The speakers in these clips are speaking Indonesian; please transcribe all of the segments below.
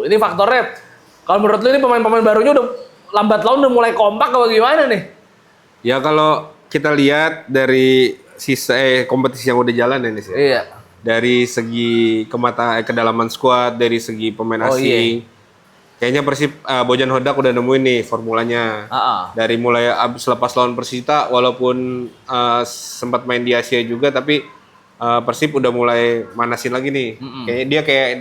Ini faktornya, kalau menurut lu ini pemain-pemain barunya udah lambat laun udah mulai kompak atau gimana nih? Ya kalau kita lihat dari sisa kompetisi yang udah jalan ini sih. Iya. Dari segi kedalaman skuad, dari segi pemain asing. Kayaknya Persib Bojan Hodak udah nemuin nih formulanya. Dari mulai selepas lawan Persita, walaupun sempat main di Asia juga, tapi Persib udah mulai manasin lagi nih. Kayaknya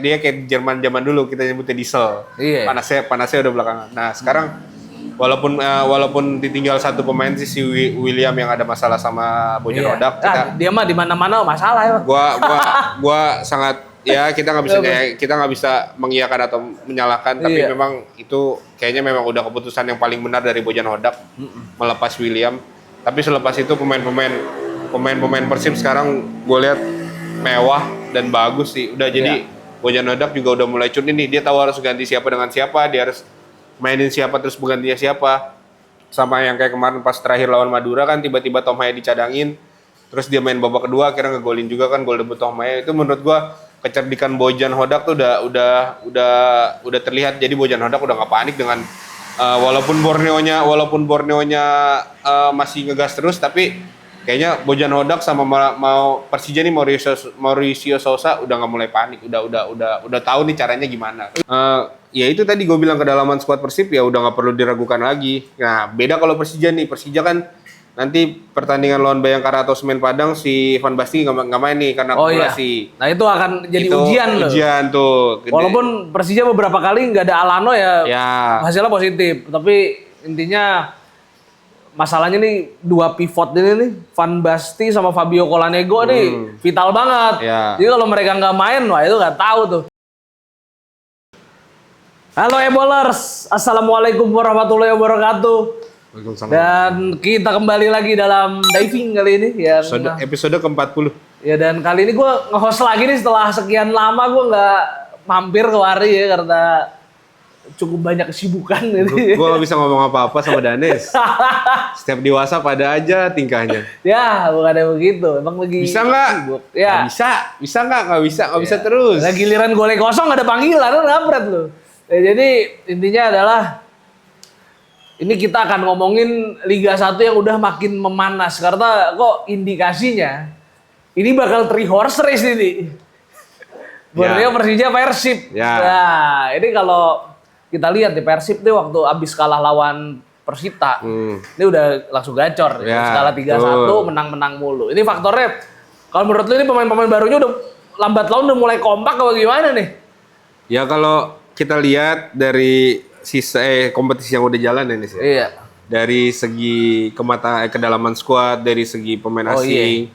dia kayak Jerman zaman dulu, kita nyebutnya diesel. Iya. Panasnya udah belakangan. Nah sekarang walaupun ditinggal satu pemain sih, si William yang ada masalah sama Bojan Hodak. Dia mah di mana-mana masalah ya. Gua sangat kita nggak bisa mengiyakan atau menyalahkan, tapi memang itu kayaknya memang udah keputusan yang paling benar dari Bojan Hodak melepas William. Tapi selepas itu pemain Persib sekarang gue lihat mewah dan bagus sih. Udah jadi Bojan Hodak juga udah mulai cut nih, dia tahu harus ganti siapa dengan siapa, dia harus mainin siapa terus penggantinya siapa. Sama yang kayak kemarin pas terakhir lawan Madura kan tiba-tiba Tom Haya dicadangin, terus dia main babak kedua akhirnya ngegolin juga kan, gol debut Tom Haya. Itu menurut gue kecerdikan Bojan Hodak tuh udah terlihat. Jadi Bojan Hodak udah nggak panik dengan walaupun Borneo-nya masih ngegas terus, tapi kayaknya Bojan Hodak sama mau Persija nih Mauricio Sousa udah nggak mulai panik, udah tahu nih caranya gimana. Ya itu tadi gue bilang, kedalaman skuad Persib ya udah nggak perlu diragukan lagi. Nah beda kalau Persija kan nanti pertandingan lawan Bayangkara atau Semen Padang, si Van Basten nggak main nih karena akumulasi. Nah itu akan jadi ujian loh. Ujian tuh. Walaupun Persija beberapa kali nggak ada Alano ya hasilnya positif. Tapi intinya masalahnya nih dua pivot ini nih, Van Basten sama Fabio Colanego nih vital banget. Jadi kalau mereka nggak main, wah itu nggak tahu tuh. Halo Ebolers, assalamualaikum warahmatullahi wabarakatuh. Dan kita kembali lagi dalam diving kali ini ya. Episode ke-40. Ya, dan kali ini gue nge-host lagi nih setelah sekian lama gue nggak mampir ke Wari ya karena cukup banyak kesibukan gitu. Gue gak bisa ngomong apa-apa sama Danes. Setiap di WhatsApp ada aja tingkahnya. Ya, bukannya begitu. Emang lagi bisa nggak? Ya. Bisa nggak? Nggak bisa terus. Nah, giliran gole kosong ada panggilan, lu ngapret lu. Ya, jadi intinya adalah ini kita akan ngomongin Liga 1 yang udah makin memanas karena kok indikasinya ini bakal 3 horse race ini. Borneo, Persija, Persib. Nah, ini kalau kita lihat di Persib tuh waktu abis kalah lawan Persita, ini udah langsung gacor. Skala 3-1 menang-menang mulu. Ini faktornya, kalau menurut lu ini pemain-pemain barunya udah lambat laun udah mulai kompak atau gimana nih? Ya kalau kita lihat dari sisa kompetisi yang udah jalan ini sih. Dari segi kedalaman skuad, dari segi pemain asing.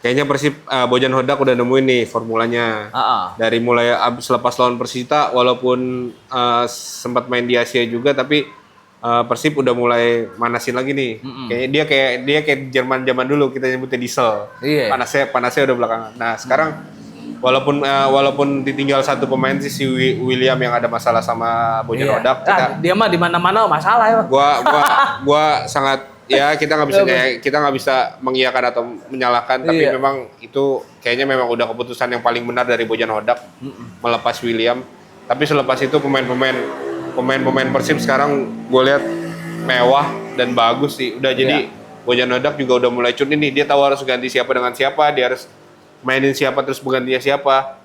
Kayaknya Persib Bojan Hodak udah nemuin nih formulanya. Dari mulai selepas lawan Persita, walaupun sempat main di Asia juga, tapi Persib udah mulai manasin lagi nih. Kayaknya dia kayak Jerman zaman dulu, kita nyebutnya diesel. Panasnya udah belakangan. Nah sekarang walaupun ditinggal satu pemain sih, si William yang ada masalah sama Bojan Hodak. Dia mah di mana-mana masalah ya. Gua sangat kita nggak bisa mengiyakan atau menyalahkan, tapi memang itu kayaknya memang udah keputusan yang paling benar dari Bojan Hodak melepas William. Tapi selepas itu pemain Persib sekarang gue lihat mewah dan bagus sih. Udah jadi Bojan Hodak juga udah mulai cut nih, dia tahu harus ganti siapa dengan siapa, dia harus mainin siapa terus penggantinya siapa.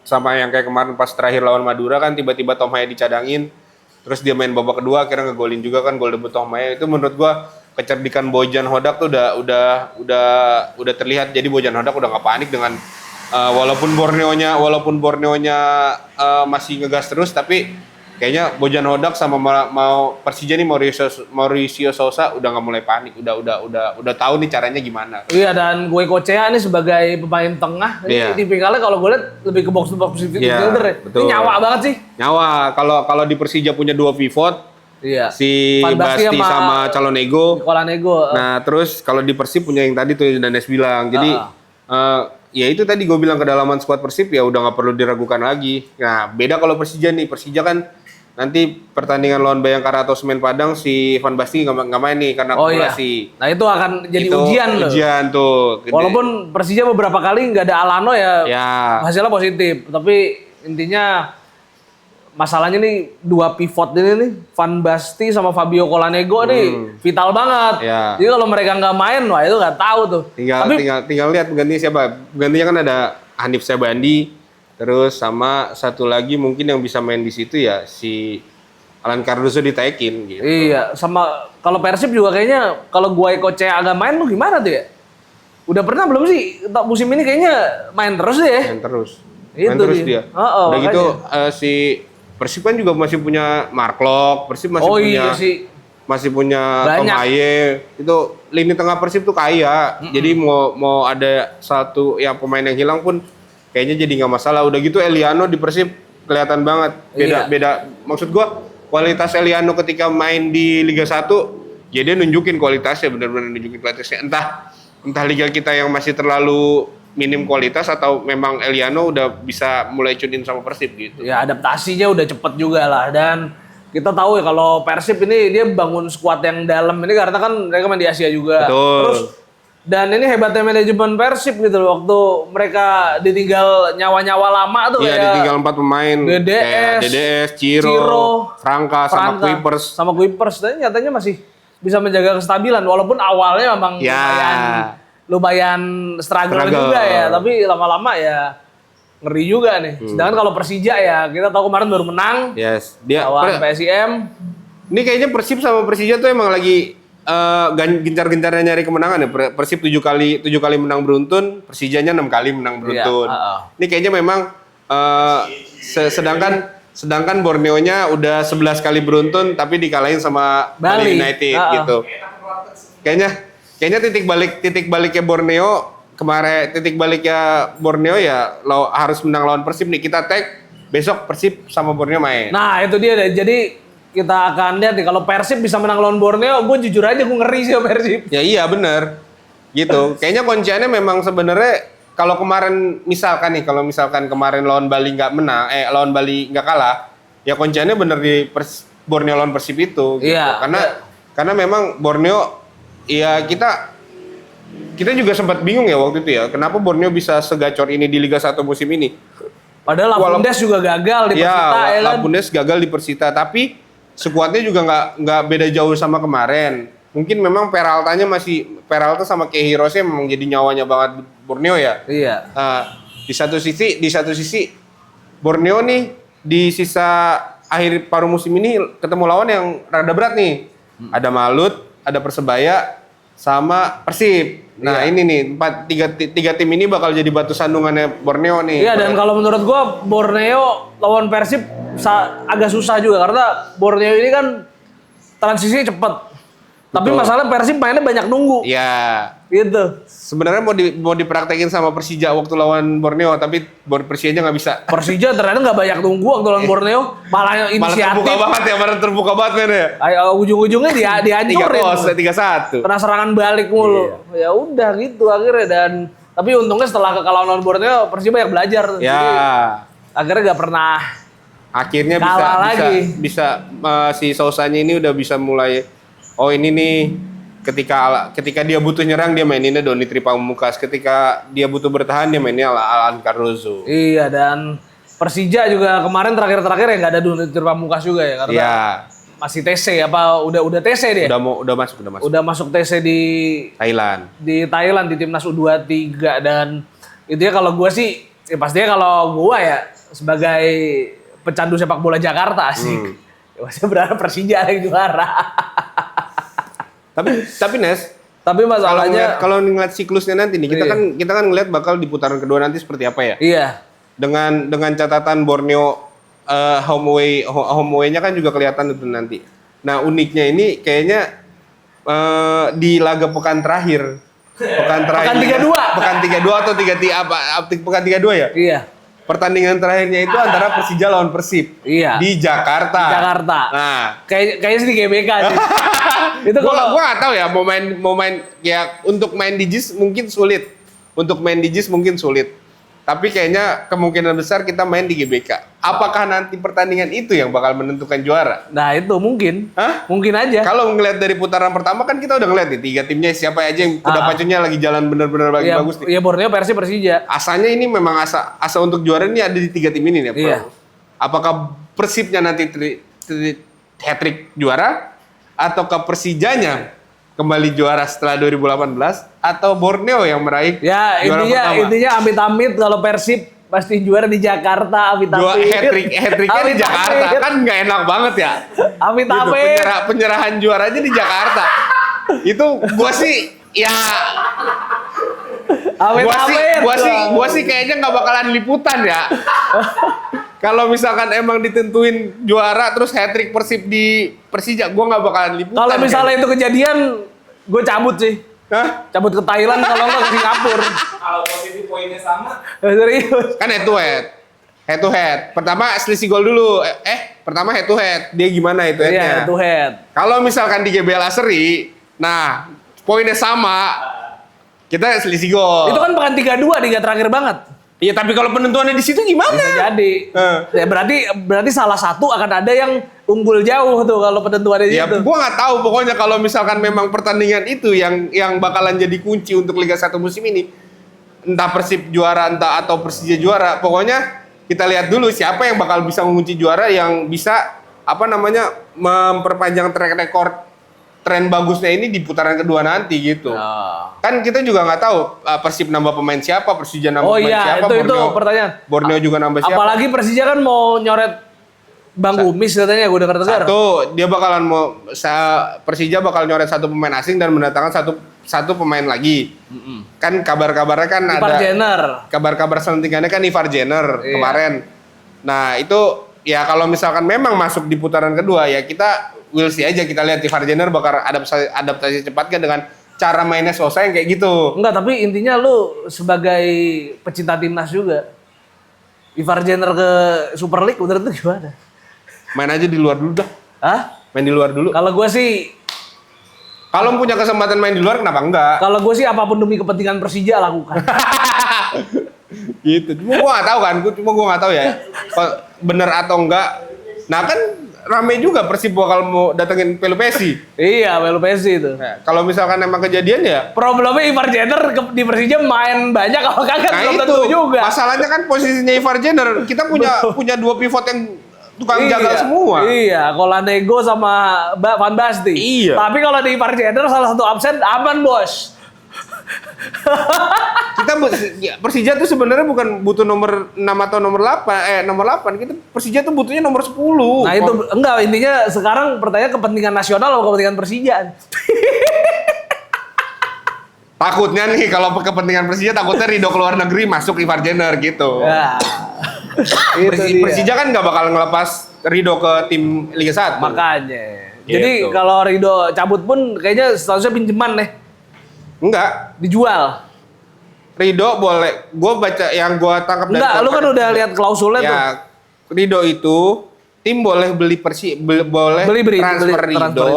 Sama yang kayak kemarin pas terakhir lawan Madura kan tiba-tiba Tom Haya dicadangin, terus dia main babak kedua akhirnya ngegolin juga kan, gol debut Tom Haya. Itu menurut gua kecerdikan Bojan Hodak tuh udah terlihat. Jadi Bojan Hodak udah nggak panik dengan walaupun Borneo-nya masih ngegas terus, tapi kayaknya Bojan Hodak sama mau Persija nih Mauricio Sousa udah nggak mulai panik, udah tahu nih caranya gimana. Iya, dan gue Kocea nih sebagai pemain tengah, ini tipikalnya kalau gue lihat lebih ke box to box midfielder ya. Ini nyawa banget sih. Nyawa. Kalau di Persija punya 2 pivot, si Basti sama Calonego. Nah terus kalau di Persib punya yang tadi tuh Danes bilang. Jadi ya itu tadi gue bilang, kedalaman skuad Persib ya udah nggak perlu diragukan lagi. Nah beda kalau Persija kan nanti pertandingan lawan Bayangkara atau Semen Padang, si Van Basten nggak main nih karena akumulasi. Nah itu akan jadi ujian tuh. Walaupun Persija beberapa kali nggak ada Alano ya hasilnya positif. Tapi intinya masalahnya nih dua pivot ini nih, Van Basten sama Fabio Colanego nih vital banget. Ya. Jadi kalau mereka nggak main, wah itu nggak tahu tuh. Tinggal lihat gantinya siapa. Gantinya kan ada Hanif Syabandi, terus sama satu lagi mungkin yang bisa main di situ ya si Alan Cardoso ditekin gitu. Iya, sama kalau Persib juga kayaknya kalau Guaicochea agak main lu gimana tuh ya? Udah pernah belum sih? Musim ini kayaknya main terus deh ya. Main terus. Itu Main terus dia. Oh, udah gitu si Persib kan juga masih punya Mark Locke, Persib masih punya sih. masih punya Tom Banyak. Haye. Itu lini tengah Persib tuh kaya. Jadi mau ada satu yang pemain yang hilang pun kayaknya jadi nggak masalah. Udah gitu Eliano di Persib kelihatan banget. Beda. Maksud gua kualitas Eliano ketika main di Liga 1 ya dia nunjukin kualitasnya, benar-benar nunjukin kualitasnya. Entah liga kita yang masih terlalu minim kualitas atau memang Eliano udah bisa mulai tune in sama Persib gitu. Ya adaptasinya udah cepet juga lah, dan kita tahu ya kalau Persib ini dia bangun skuad yang dalam ini karena kan mereka main di Asia juga. Betul. Terus dan ini hebatnya manajemen Persib gitu loh, waktu mereka ditinggal nyawa-nyawa lama tuh Iya, kayak ditinggal 4 pemain kayak DDS, Ciro, Franka sama Kuipers. Sama Kuipers, dan nyatanya masih bisa menjaga kestabilan walaupun awalnya memang lumayan struggle juga ya, tapi lama-lama ya ngeri juga nih. Sedangkan kalau Persija ya kita tahu kemarin baru menang. Yes, dia lawan PSIM. Ini kayaknya Persib sama Persija tuh emang lagi gencar-gencarnya nyari kemenangan ya. Persib 7 kali menang beruntun, Persijanya 6 kali menang beruntun. Ini kayaknya memang sedangkan Borneo-nya udah 11 kali beruntun tapi dikalahin sama Bali United gitu. Kayaknya titik baliknya Borneo kemarin, titik baliknya Borneo ya harus menang lawan Persib nih. Kita tag besok Persib sama Borneo main. Nah itu dia deh. Jadi kita akan lihat nih kalau Persib bisa menang lawan Borneo, gue jujur aja gue ngeri sih sama Persib. Ya iya bener gitu. Kayaknya kunciannya memang sebenarnya kalau kemarin misalkan kemarin lawan Bali nggak menang, lawan Bali nggak kalah, ya kunciannya bener di Borneo lawan Persib itu. Gitu. Iya. Karena memang Borneo ya kita juga sempat bingung ya waktu itu ya, kenapa Borneo bisa segacor ini di Liga 1 musim ini. Padahal Lapundes juga gagal di Persita ya kan? Lapundes gagal di Persita, tapi skuadnya juga nggak beda jauh sama kemarin. Mungkin memang Peralta sama Kehirosnya memang jadi nyawanya banget Borneo ya. Iya. Di satu sisi Borneo nih di sisa akhir paruh musim ini ketemu lawan yang rada berat nih. Ada Malut, ada Persebaya, sama Persib. Nah ini nih tiga tim ini bakal jadi batu sandungannya Borneo nih. Iya, dan kalau menurut gua Borneo lawan Persib agak susah juga karena Borneo ini kan transisinya cepet. Tapi masalah Persib mainnya banyak nunggu. Iya. Gitu. Sebenarnya mau dipraktekin sama Persija waktu lawan Borneo, tapi Persijanya nggak bisa. Persija ternyata nggak banyak nunggu waktu lawan Borneo, malah inisiatif. Malah terbuka banget mainnya. Ujung-ujungnya dihancurin. 3-1. Kena serangan balik mulu. Ya udah gitu akhirnya, tapi untungnya setelah kekalahan lawan Borneo, Persija banyak belajar. Ya. Jadi, akhirnya nggak pernah. Akhirnya bisa si Sousanya ini udah bisa mulai. Oh ini nih ketika dia butuh nyerang dia maininnya Doni Tripamungkas, ketika dia butuh bertahan dia mainnya Alan Cardoso. Iya, dan Persija juga kemarin terakhir ya nggak ada Doni Tripamungkas juga ya karena masih TC udah TC dia. Udah masuk TC di Thailand di timnas U23, dan itu ya kalau gue sih ya pastinya kalau gue ya sebagai pecandu sepak bola Jakarta asik. Ya pasti berharap Persija yang juara. Tapi Nes, masalahnya kalau ngeliat siklusnya nanti nih, kita kan ngeliat bakal di putaran kedua nanti seperti apa ya? Iya. Dengan catatan Borneo home away-nya kan juga kelihatan itu nanti. Nah, uniknya ini kayaknya di laga pekan terakhir. Pekan 32 atau pekan 32 ya? Iya. Pertandingan terakhirnya itu antara Persija lawan Persib. Iya. Di Jakarta. Nah, kayaknya sih di GBK sih. Itu gua nggak tahu ya mau main ya untuk main di JIS mungkin sulit. Tapi kayaknya kemungkinan besar kita main di GBK. Apakah nanti pertandingan itu yang bakal menentukan juara? Nah, itu mungkin. Mungkin aja. Kalau ngelihat dari putaran pertama kan kita udah ngeliat nih 3 timnya siapa aja yang kuda pacunya lagi jalan bener-bener bagus nih. Iya, Borneo, Persija. Asanya ini memang asa untuk juara ini ada di 3 tim ini nih. Iya. Apakah Persibnya nanti hat-trick juara, atau ke Persijanya kembali juara setelah 2018, atau Borneo yang meraih Ya juara pertama. intinya amit-amit kalau Persib pasti juara di Jakarta, amit-amit. Hat-tricknya di Jakarta kan nggak enak banget ya. Amit-amit. Gitu, penyerahan juaranya di Jakarta. Itu gua sih ya Amit-amit. gua sih kayaknya nggak bakalan liputan ya. Kalau misalkan emang ditentuin juara terus hat-trick Persib di Persija, gua nggak bakalan liputan. Kalau misalnya itu kejadian, gue cabut sih. Hah? Cabut ke Thailand kalau nggak ke Singapura. Kalau posisi poinnya sama, Serius. Kan head to head. Head to head. Pertama selisih gol dulu. Pertama head to head. Dia gimana itu headnya? Iya, head to head. Kalau misalkan di GBL Aseri, nah poinnya sama, kita selisih gol. Itu kan pekan 32 liga terakhir banget. Iya, tapi kalau penentuannya di situ gimana? Bisa jadi. Ya berarti salah satu akan ada yang unggul jauh tuh kalau penentuannya di Ya, situ. gua nggak tahu. Pokoknya kalau misalkan memang pertandingan itu yang bakalan jadi kunci untuk Liga 1 musim ini, entah Persib juara, entah atau Persija juara, pokoknya kita lihat dulu siapa yang bakal bisa mengunci juara, yang bisa memperpanjang track record tren bagusnya ini di putaran kedua nanti gitu. Nah. Kan kita juga nggak tahu Persib nambah pemain siapa, Persija nambah Oh pemain iya, siapa, itu pertanyaan. Borneo juga nambah siapa. Apalagi Persija kan mau nyoret Bang Gumis katanya, gue dengar dengar. Dia bakalan Persija bakal nyoret satu pemain asing dan mendatangkan satu pemain lagi. Kan kabar-kabarnya kan Ipar ada Jenner. kabar-kabar selentingannya kan Ivar Jenner Iya. kemarin. Nah, itu ya kalau misalkan memang masuk di putaran kedua ya kita will see aja, kita lihat Ivar Jenner bakal adaptasi cepat kan dengan cara mainnya selesai yang kayak gitu. Enggak, tapi intinya lu sebagai pecinta timnas juga. Ivar Jenner ke Super League menurut lu gimana? Main aja di luar dulu dah. Hah? Main di luar dulu. Kalau gue sih, Kalau punya kesempatan main di luar kenapa enggak? apapun demi kepentingan Persija lakukan. Gitu. Cuma gua nggak tahu kan, gua nggak tahu ya bener atau enggak. Nah kan rame juga Persib bakal mau datengin Pelupesi. Iya, Melu Pesi itu. Nah, kalau misalkan emang kejadian ya, Problemnya Ivar Jenner di Persija main banyak, kalau kagak nah belum itu tentu juga. masalahnya kan posisinya Ivar Jenner. Kita punya dua pivot yang tukang jagal semua. Iya, Kolanego sama Van Basten. Iya. Tapi kalau di Ivar Jenner salah satu absen aman, Bos. Kita Persija tuh sebenarnya bukan butuh nomor 6 atau nomor 8, nomor 8. Kita Persija tuh butuhnya nomor 10. Nah, itu enggak, intinya sekarang pertanyaan kepentingan nasional atau kepentingan Persija. Takutnya nih kalau kepentingan Persija, takutnya Ridho keluar negeri masuk Ivar Jenner gitu. Ya. Itu dia. Persija kan nggak bakal ngelepas Ridho ke tim Liga 1. Makanya. Gitu. Jadi kalau Ridho cabut pun kayaknya statusnya pinjaman nih. Enggak, Dijual. Ridho boleh. Gue baca yang gue tangkap dari Enggak, lu kan udah lihat klausulnya tuh. ya, Ridho itu tim boleh boleh transfer Ridho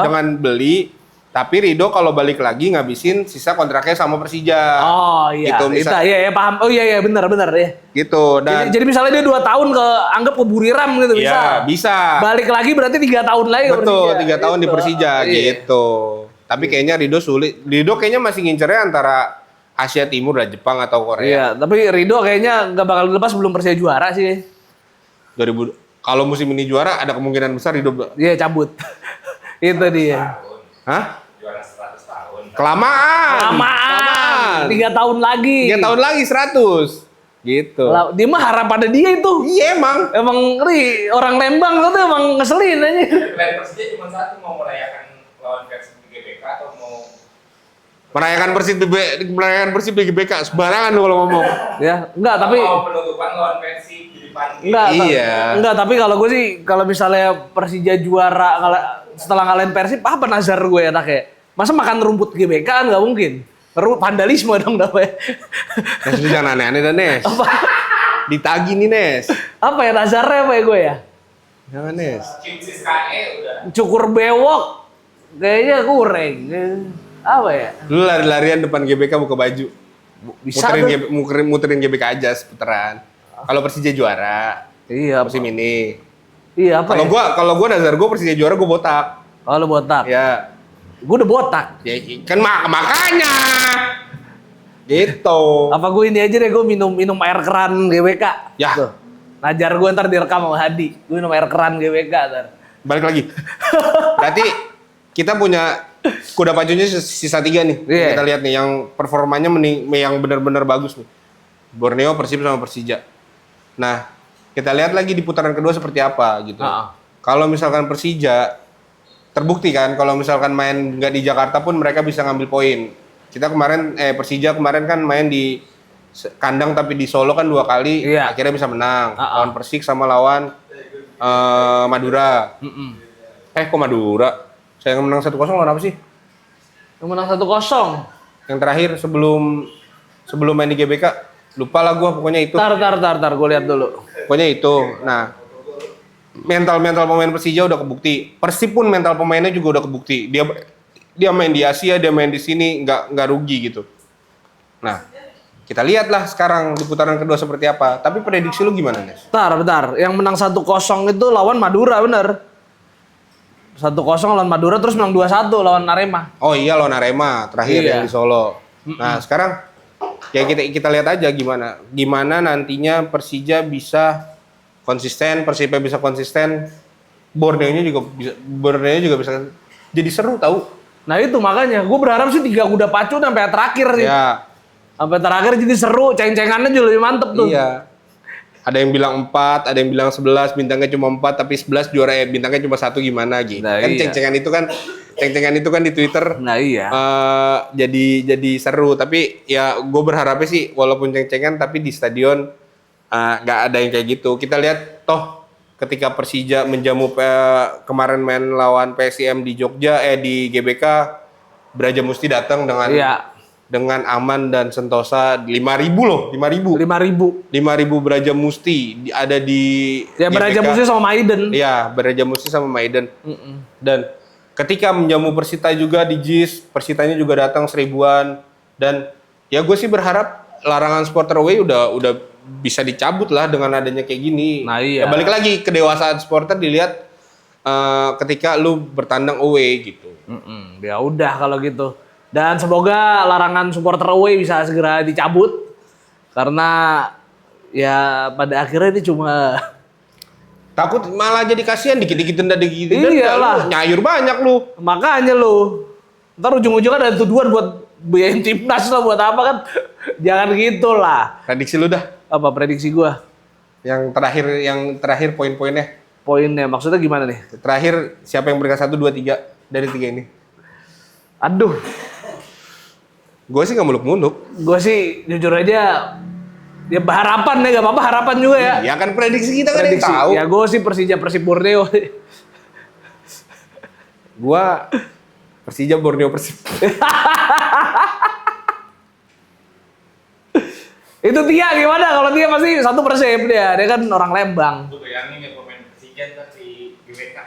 dengan beli, tapi Ridho kalau balik lagi ngabisin sisa kontraknya sama Persija. Oh iya, Gitu, itu iya paham. Oh iya benar ya. Gitu dan Jadi misalnya dia 2 tahun anggap ke Buriram gitu bisa. ya bisa. Balik lagi berarti 3 tahun lagi ke Betul, Persija. 3 tahun di Gitu. Persija Iya. gitu. Tapi kayaknya Ridho sulit. Ridho kayaknya masih ngincernya antara Asia Timur dan Jepang atau Korea. Iya, tapi Ridho kayaknya nggak bakal dilepas sebelum Persija juara sih. 2000 kalau musim ini juara ada kemungkinan besar Ridho. Dia cabut. Itu dia. Hah? juara 100 tahun. Kelamaan. Lamaan. 3 tahun lagi. 3 tahun lagi 100. Gitu. Dia mah harapannya dia itu. Iya emang. Emang orang Lembang tuh emang ngeselin aja. Plan Persija cuma satu, mau merayakan lawan Persib di GBK atau mau Merayakan Persib di GBK sembarangan lu kalau ngomong. Ya, enggak tapi mau penutupan lawan Persib di depan enggak. Iya. Enggak, tapi kalau gue sih kalau misalnya Persija juara setelah ngalahin Persib, apa nazar gue enaknya? Masa makan rumput GBK kan nggak mungkin. Vandalisme dong namanya. Nes, lu jangan aneh-aneh dah, Nes. Apa? Ditagi nih, Nes. Apa ya nazarnya apa ya gue ya? Jangan, Nes. Kimsis KE udah. Cukur bewok. Kayaknya kurang. Apa ya? Lu lari-larian depan GBK buka baju. Bisa Muterin GBK aja seputaran. Kalau Persija juara Iya, musim ini. Iya, apa Kalau ya? gua nazar gua Persija juara gua botak. Kalau botak. Ya. Gue udah botak. Ya kan makanya. Gitu. Apa gue ini aja deh, gue minum air keran GBK. Ya. Tuh. Najar gue ntar direkam sama Hadi. Gue nomor keran GBK ntar. Balik lagi. Berarti kita punya kuda pacunya sisa 3 nih. Iya. Kita lihat nih yang performanya yang benar-benar bagus nih. Borneo, Persib sama Persija. Nah, kita lihat lagi di putaran kedua seperti apa gitu. Kalau misalkan Persija terbukti kan kalau misalkan main nggak di Jakarta pun mereka bisa ngambil poin. Kita kemarin Persija kemarin kan main di kandang tapi di Solo kan 2 kali, Iya. akhirnya bisa menang. Lawan Persik sama lawan Madura. Kok Madura? Saya yang menang 1-0 lawan apa sih? Yang menang 1-0. Yang terakhir sebelum main di GBK, lupa lah gua pokoknya itu. Tar, gue lihat dulu. Pokoknya itu. Nah, mental pemain Persija udah kebukti. Persib pun mental pemainnya juga udah kebukti. Dia main di Asia, dia main di sini nggak rugi gitu. Nah, kita lihatlah sekarang di putaran kedua seperti apa. Tapi prediksi lu gimana, Nes? Bentar. Yang menang 1-0 itu lawan Madura, bener. 1-0 lawan Madura, terus menang 2-1 lawan Arema. Oh iya, lawan Arema terakhir Iya. yang di Solo. Nah, sekarang ya kita lihat aja gimana nantinya Persija bisa konsisten, Persibnya bisa konsisten, Borneo-nya juga bisa jadi seru tahu. Nah itu makanya, gue berharap sih 3 kuda pacu sampai terakhir sih. Ya, Sampai terakhir jadi seru, ceng-cengannya juga lebih mantep tuh. iya. Ada yang bilang 4, ada yang bilang 11, bintangnya cuma 4 tapi 11 juara bintangnya cuma 1 gimana gitu. Nah, Kan iya. ceng-cengan itu kan di Twitter. Nah iya. Jadi seru, tapi ya gue berharapnya sih walaupun ceng-cengan tapi di stadion nggak ada yang kayak gitu. Kita lihat toh ketika Persija menjamu kemarin main lawan PSIM di Jogja di GBK, Brajamusti datang dengan aman dan sentosa 5.000 loh, 5.000 Brajamusti ada di Ya Brajamusti sama Maiden. Iya, Brajamusti sama Maiden. Dan ketika menjamu Persita juga di JIS, Persitanya juga datang 1000-an. Dan ya gue sih berharap larangan supporter away udah bisa dicabut lah dengan adanya kayak gini. Nah, iya. Ya, balik lagi kedewasaan supporter dilihat ketika lu bertandang away gitu. Ya udah kalau gitu. Dan semoga larangan supporter away bisa segera dicabut. Karena ya pada akhirnya ini cuma Takut malah jadi kasihan dikit-dikit denda Iyalah. lu nyayur banyak lu. makanya lu. Ntar ujung-ujungnya ada tuduhan buat biayain timnas lah buat apa kan. Jangan gitu lah. Prediksi lu dah. Apa prediksi gua? Yang terakhir poin-poinnya. Poinnya maksudnya gimana nih? Terakhir siapa yang peringkat 1, 2, 3 dari 3 ini? Aduh, Gue sih nggak muluk-muluk. gua sih jujur aja ya harapan ya, gak apa-apa harapan juga ya. Ya kan prediksi kita kan yang Prediksi. tahu. Ya gue sih Persija Persib Borneo. Gua Persija Borneo Persib. Itu Tia gimana? Kalau Tia pasti 1 Persib dia kan orang Lembang. Gue bayangin ya pemain Persija ntar di GBK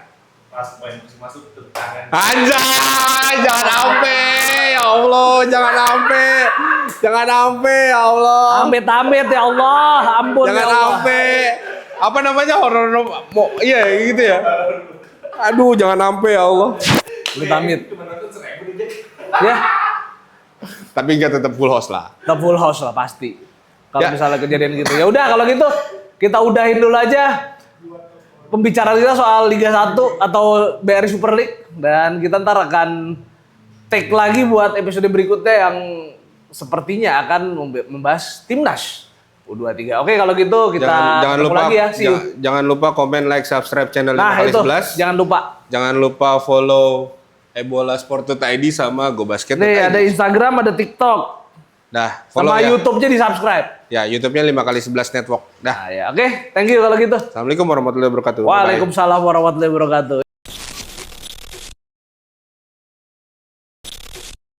pas pemain Persib masuk tuh tangan. Anjay, jangan sampai, ya Allah, jangan sampai, ya Allah. Amit-amit ya Allah, ampun Jangan ya Allah. sampai. Apa namanya horor? Iya gitu ya. Aduh, jangan sampai ya Allah. Amit-amit. Cuma nonton 1.000 aja. Ya, Tapi nggak tetap full house lah. ke full house lah pasti. Kalau Ya. misalnya kejadian gitu. Ya udah kalau gitu kita udahin dulu aja pembicaraan kita soal Liga 1 atau BRI Super League dan kita ntar akan take lagi buat episode berikutnya yang sepertinya akan membahas timnas U23. Oke, kalau gitu kita Jangan ketemu lupa lagi ya. See you. jangan lupa komen, like, subscribe channel Nah, itu 5x11. jangan lupa. Jangan lupa follow Ebola Sport.id sama Go Basket. Nih ada Instagram, ada TikTok. Dah, follow Sama ya. YouTube-nya di-subscribe. Ya, YouTube-nya 5x11 Network. Dah. Nah, ya. Oke, thank you kalau gitu. Assalamualaikum warahmatullahi wabarakatuh. Bye-bye. Waalaikumsalam warahmatullahi wabarakatuh.